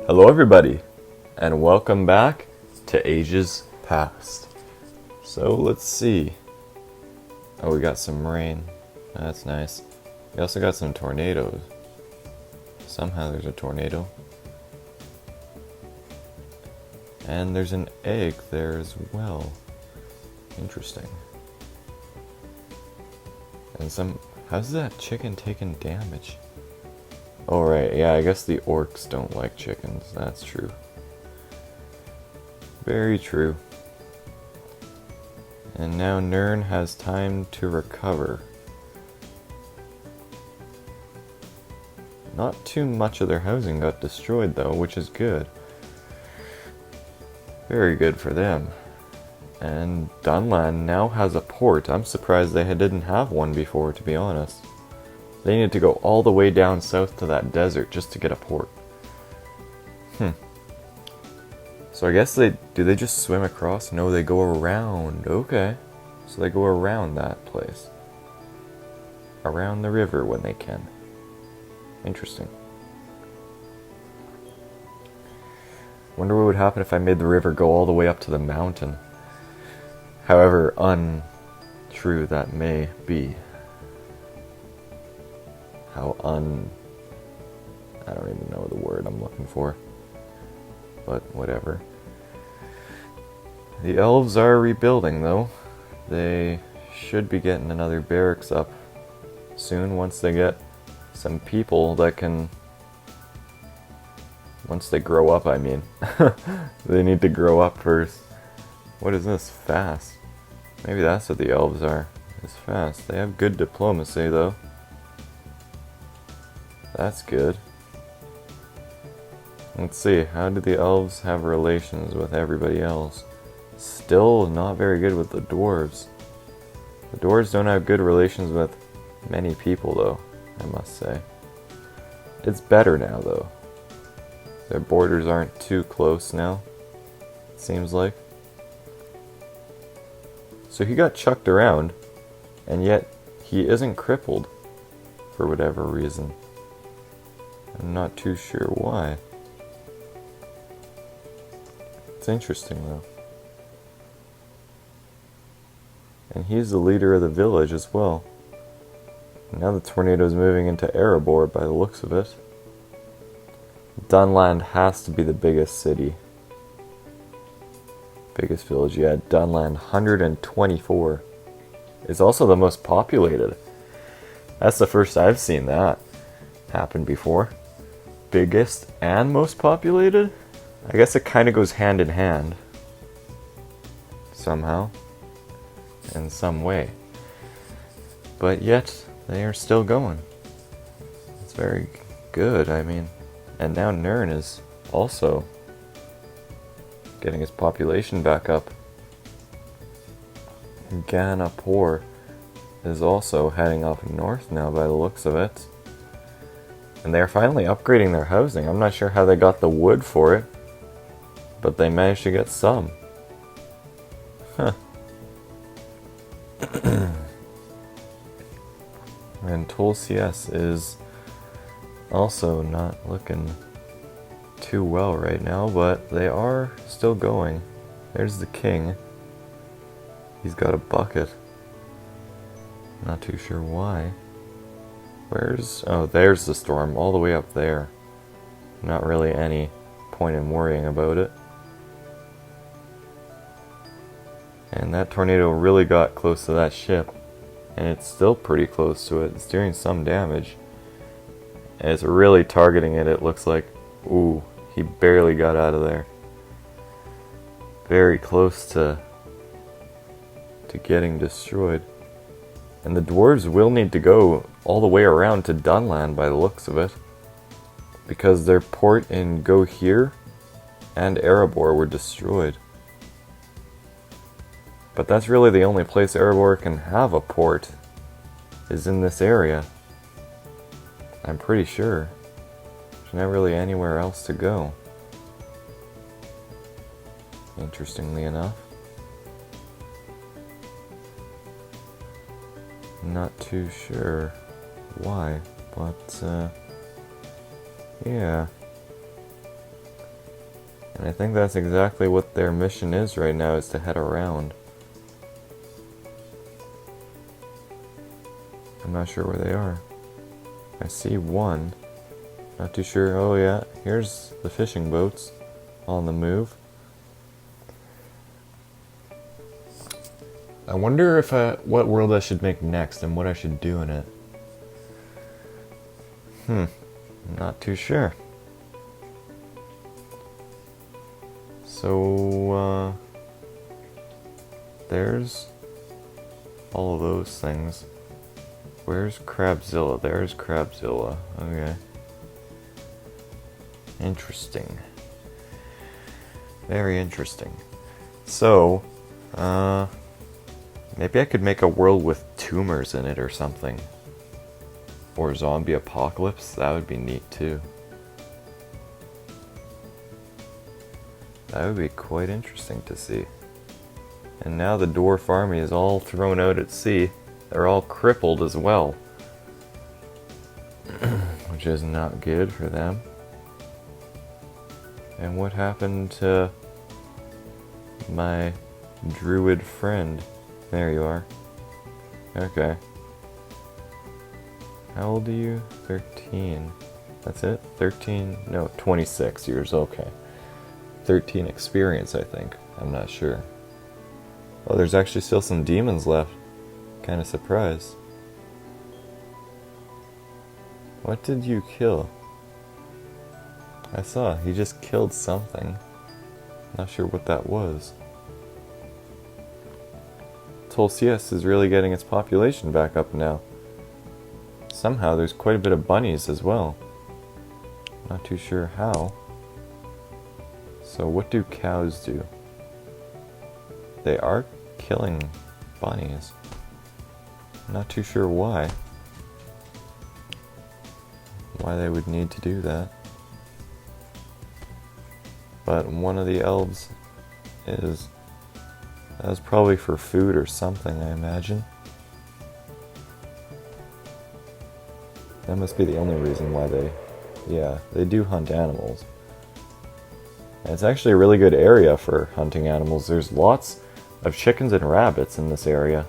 Hello everybody, and welcome back to Ages Past. So let's see. Oh, we got some rain. That's nice. We also got some tornadoes. Somehow there's a tornado. And there's an egg there as well. Interesting. And how's that chicken taking damage? Oh right, yeah, I guess the orcs don't like chickens, that's true. Very true. And now Nern has time to recover. Not too much of their housing got destroyed though, which is good. Very good for them. And Dunland now has a port. I'm surprised they didn't have one before, to be honest. They need to go all the way down south to that desert just to get a port. So I guess do they just swim across? No, they go around. Okay. So they go around that place. Around the river when they can. Interesting. Wonder what would happen if I made the river go all the way up to the mountain. However untrue that may be. I don't even know the word I'm looking for. But whatever. The elves are rebuilding though. They should be getting another barracks up soon once they get some people that can... Once they grow up, I mean. They need to grow up first. What is this? Fast. Maybe that's what the elves are. It's fast. They have good diplomacy though. That's good. Let's see, how do the elves have relations with everybody else? Still not very good with the dwarves. The dwarves don't have good relations with many people though, I must say. It's better now though. Their borders aren't too close now, it seems like. So he got chucked around, and yet he isn't crippled for whatever reason. I'm not too sure why. It's interesting though. And he's the leader of the village as well. Now the tornado's moving into Erebor by the looks of it. Dunland has to be the biggest city. Biggest village, yeah, Dunland, 124. It's also the most populated. That's the first I've seen that happen before. Biggest and most populated? I guess it kind of goes hand in hand. Somehow. In some way. But yet, they are still going. It's very good, I mean. And now Nern is also getting his population back up. Ganapur is also heading up north now by the looks of it. And they're finally upgrading their housing. I'm not sure how they got the wood for it, but they managed to get some. Huh. And Tulsias is also not looking too well right now, but they are still going. There's the king. He's got a bucket. Not too sure why. Oh, there's the storm, all the way up there. Not really any point in worrying about it. And that tornado really got close to that ship. And it's still pretty close to it. It's doing some damage. And it's really targeting it, it looks like. Ooh, he barely got out of there. Very close to getting destroyed. And the dwarves will need to go all the way around to Dunland by the looks of it. Because their port in Go Here and Erebor were destroyed. But that's really the only place Erebor can have a port, is in this area. I'm pretty sure. There's not really anywhere else to go. Interestingly enough. Not too sure why, but yeah. And I think that's exactly what their mission is right now, is to head around. I'm not sure where they are. I see one. Not too sure. Oh yeah, here's the fishing boats on the move. I wonder if what world I should make next and what I should do in it. Not too sure. So, there's all of those things. Where's Crabzilla? There's Crabzilla. Okay. Interesting. Very interesting. So, maybe I could make a world with tumors in it or something. Or zombie apocalypse. That would be neat too. That would be quite interesting to see. And now the dwarf army is all thrown out at sea. They're all crippled as well. Which is not good for them. And what happened to my druid friend? There you are. Okay. How old are you? 13. That's it? 13? No, 26 years. Okay. 13 experience, I think. I'm not sure. Oh, there's actually still some demons left. Kind of surprised. What did you kill? I saw, he just killed something. Not sure what that was. Tulsius is really getting its population back up now. Somehow there's quite a bit of bunnies as well. Not too sure how. So what do cows do? They are killing bunnies. Not too sure why. Why they would need to do that. But one of the elves is... That was probably for food or something, I imagine. That must be the only reason why they... Yeah, they do hunt animals. And it's actually a really good area for hunting animals. There's lots of chickens and rabbits in this area.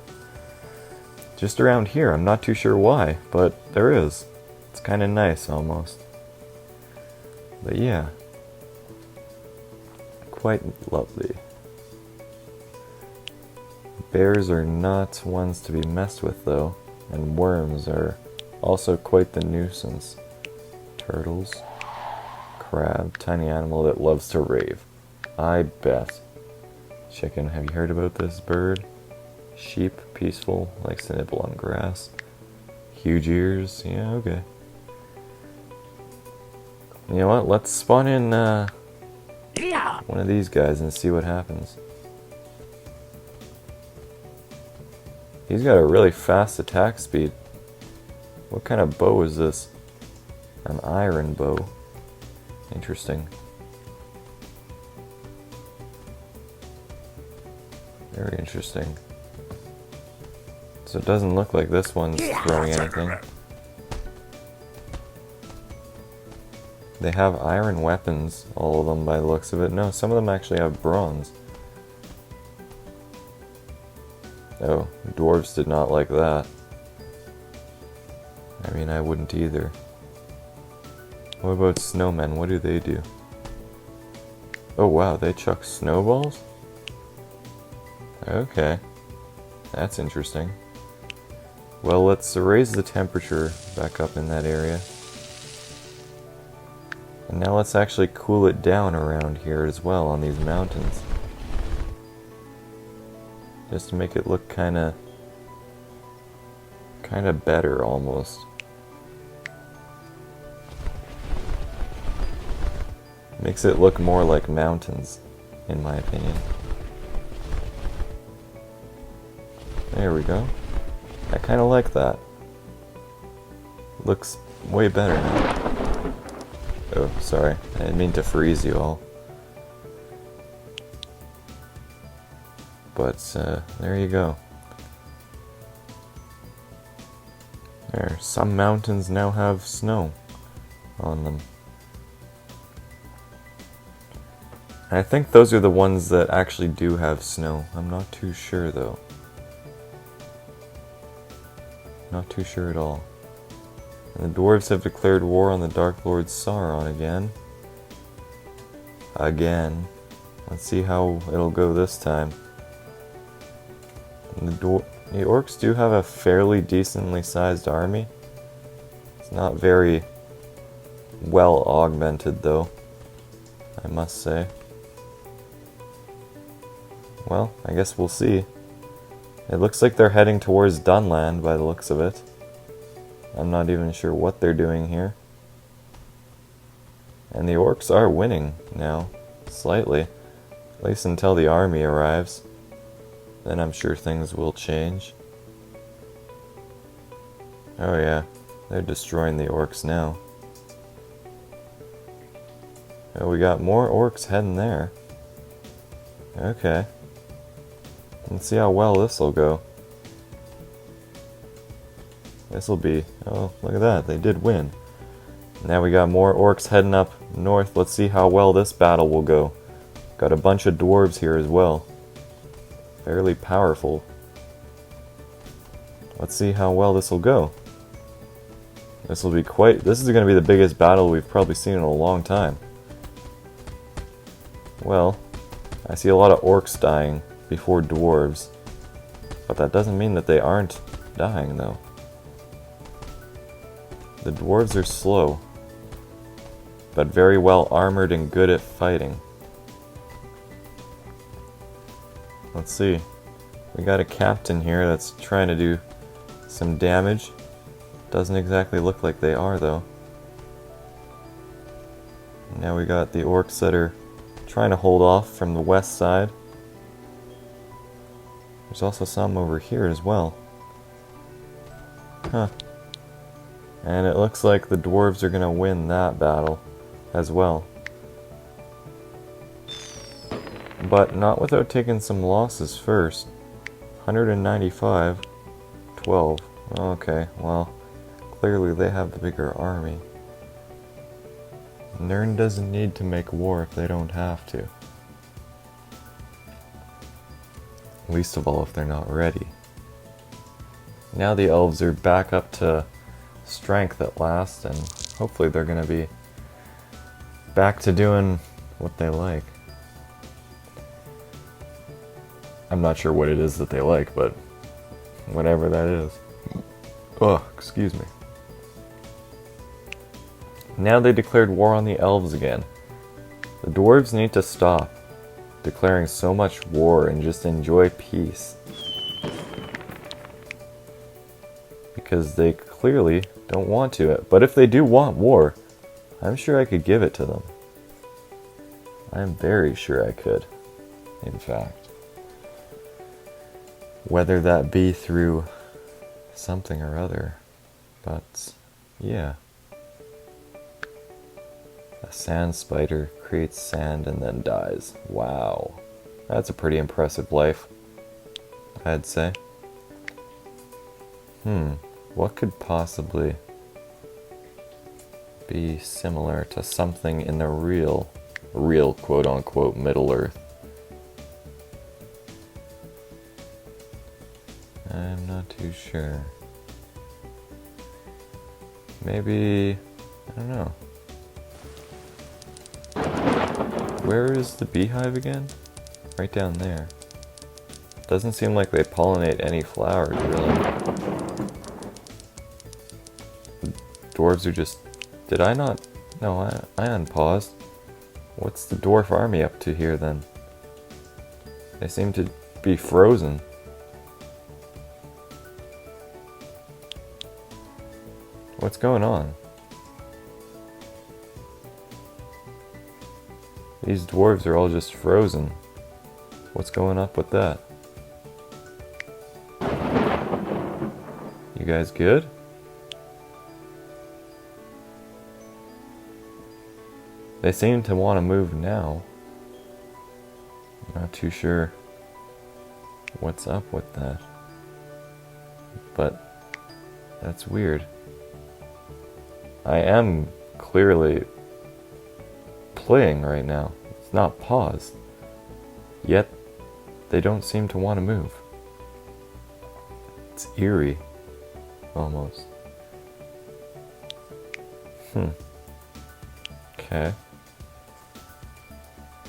Just around here, I'm not too sure why, but there is. It's kind of nice, almost. But yeah. Quite lovely. Bears are not ones to be messed with, though. And worms are also quite the nuisance. Turtles. Crab, tiny animal that loves to rave. I bet. Chicken, have you heard about this bird? Sheep, peaceful, likes to nibble on grass. Huge ears, yeah, okay. You know what, let's spawn in one of these guys and see what happens. He's got a really fast attack speed. What kind of bow is this? An iron bow. Interesting. Very interesting. So it doesn't look like this one's throwing anything. They have iron weapons, all of them by the looks of it. No, some of them actually have bronze. Oh, dwarves did not like that. I mean, I wouldn't either. What about snowmen? What do they do? Oh wow, they chuck snowballs? Okay. That's interesting. Well, let's raise the temperature back up in that area. And now let's actually cool it down around here as well on these mountains. Just to make it look kinda better almost. Makes it look more like mountains, in my opinion. There we go. I kinda like that. Looks way better now. Oh, sorry. I didn't mean to freeze you all. But, there you go. There, some mountains now have snow on them. And I think those are the ones that actually do have snow. I'm not too sure though. Not too sure at all. And the dwarves have declared war on the Dark Lord Sauron again. Again. Let's see how it'll go this time. And the orcs do have a fairly decently sized army. It's not very well augmented though, I must say. Well, I guess we'll see. It looks like they're heading towards Dunland by the looks of it. I'm not even sure what they're doing here. And the orcs are winning now, slightly. At least until the army arrives. Then I'm sure things will change. Oh yeah, they're destroying the orcs now. Oh, we got more orcs heading there. Okay. Let's see how well this'll go. This'll be... Oh, look at that, they did win. Now we got more orcs heading up north. Let's see how well this battle will go. Got a bunch of dwarves here as well. Fairly powerful. Let's see how well this will go. This will be quite... This is going to be the biggest battle we've probably seen in a long time. Well, I see a lot of orcs dying before dwarves. But that doesn't mean that they aren't dying, though. The dwarves are slow, but very well armored and good at fighting. Let's see. We got a captain here that's trying to do some damage. Doesn't exactly look like they are, though. Now we got the orcs that are trying to hold off from the west side. There's also some over here as well. Huh. And it looks like the dwarves are going to win that battle as well. But not without taking some losses first. 195, 12. Okay, well, clearly they have the bigger army. Nirn doesn't need to make war if they don't have to. Least of all if they're not ready. Now the elves are back up to strength at last, and hopefully they're going to be back to doing what they like. I'm not sure what it is that they like, but whatever that is. Oh, excuse me. Now they declared war on the elves again. The dwarves need to stop declaring so much war and just enjoy peace. Because they clearly don't want to. But if they do want war, I'm sure I could give it to them. I'm very sure I could, in fact. Whether that be through something or other. But, yeah. A sand spider creates sand and then dies. Wow. That's a pretty impressive life, I'd say. What could possibly be similar to something in the real quote-unquote Middle Earth? I'm not too sure. Maybe, I don't know. Where is the beehive again? Right down there. Doesn't seem like they pollinate any flowers, really. Dwarves are just... Did I not... No, I unpaused. What's the dwarf army up to here, then? They seem to be frozen. What's going on? These dwarves are all just frozen. What's going up with that? You guys good? They seem to want to move now. Not too sure what's up with that. But that's weird. I am clearly playing right now. It's not paused. Yet, they don't seem to want to move. It's eerie. Almost. Okay.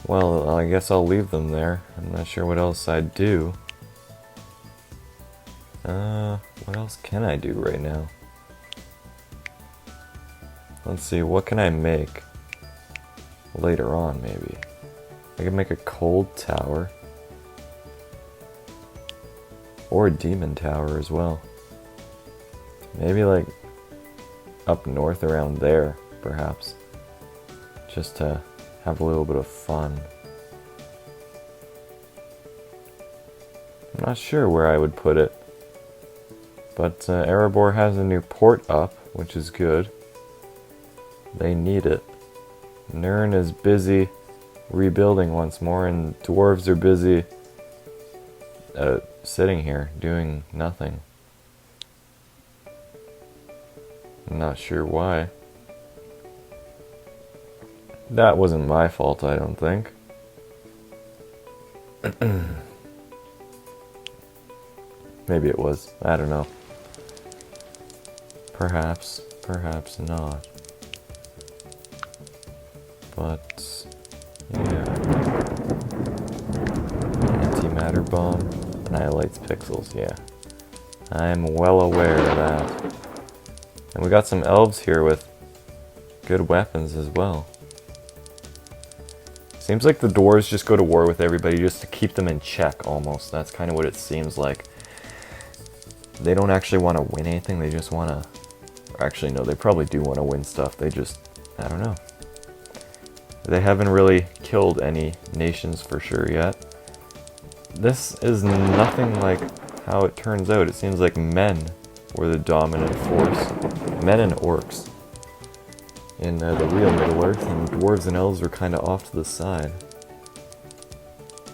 Well, I guess I'll leave them there. I'm not sure what else I'd do. What else can I do right now? Let's see, what can I make? Later on, maybe. I can make a cold tower. Or a demon tower as well. Maybe like up north around there, perhaps. Just to have a little bit of fun. I'm not sure where I would put it. But Erebor has a new port up, which is good. They need it. Nirn is busy rebuilding once more, and dwarves are busy sitting here doing nothing. I'm not sure why. That wasn't my fault, I don't think. Maybe it was. I don't know. Perhaps. Perhaps not. But yeah. Antimatter bomb annihilates pixels, yeah. I'm well aware of that. And we got some elves here with good weapons as well. Seems like the dwarves just go to war with everybody just to keep them in check, almost. That's kind of what it seems like. They don't actually want to win anything, they just want to... Actually, no, they probably do want to win stuff, they just... I don't know. They haven't really killed any nations for sure yet. This is nothing like how it turns out. It seems like men were the dominant force. Men and orcs. In the real Middle-earth, and dwarves and elves were kind of off to the side.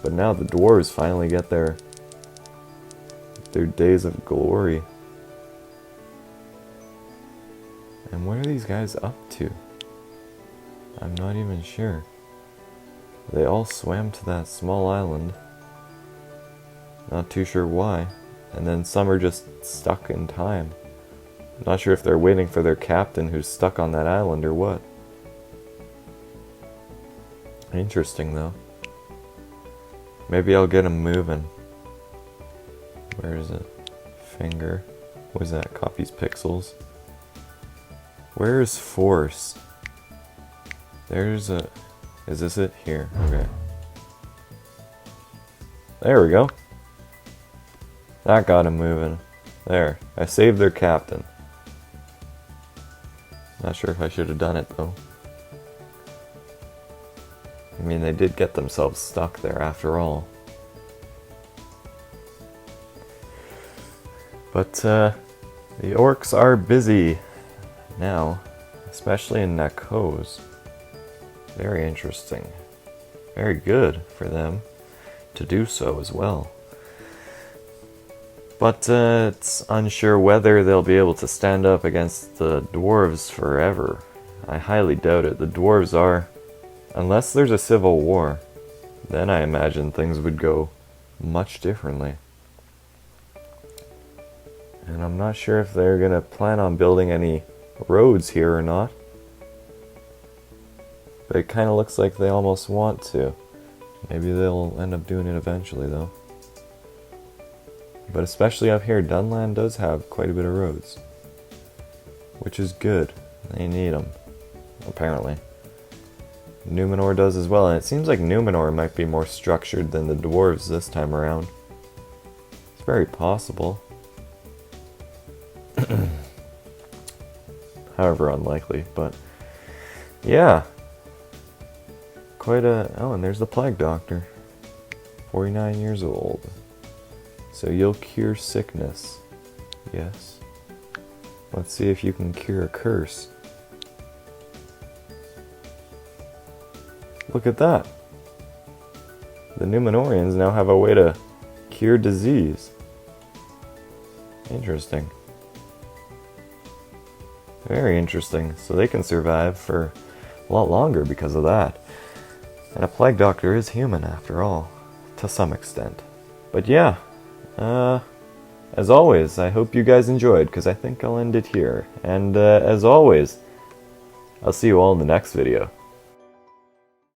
But now the dwarves finally get their days of glory. And what are these guys up to? I'm not even sure. They all swam to that small island. Not too sure why. And then some are just stuck in time. Not sure if they're waiting for their captain who's stuck on that island or what. Interesting though. Maybe I'll get them moving. Where is it? Finger. What is that? Copies pixels. Where is force? There's a... Is this it? Here. Okay. There we go. That got him moving. There. I saved their captain. Not sure if I should have done it though. I mean, they did get themselves stuck there after all. But the orcs are busy now, especially in Nakos. Very interesting. Very good for them to do so as well. But it's unsure whether they'll be able to stand up against the dwarves forever. I highly doubt it. The dwarves are, unless there's a civil war, then I imagine things would go much differently. And I'm not sure if they're gonna plan on building any roads here or not. But it kind of looks like they almost want to. Maybe they'll end up doing it eventually though. But especially up here, Dunland does have quite a bit of roads. Which is good. They need them, apparently. Numenor does as well, and it seems like Numenor might be more structured than the dwarves this time around. It's very possible. However unlikely, but yeah. Quite a... Oh, and there's the Plague Doctor. 49 years old. So you'll cure sickness. Yes. Let's see if you can cure a curse. Look at that. The Numenorians now have a way to cure disease. Interesting. Very interesting. So they can survive for a lot longer because of that. And a plague doctor is human after all, to some extent. But yeah, as always, I hope you guys enjoyed, because I think I'll end it here. And as always, I'll see you all in the next video.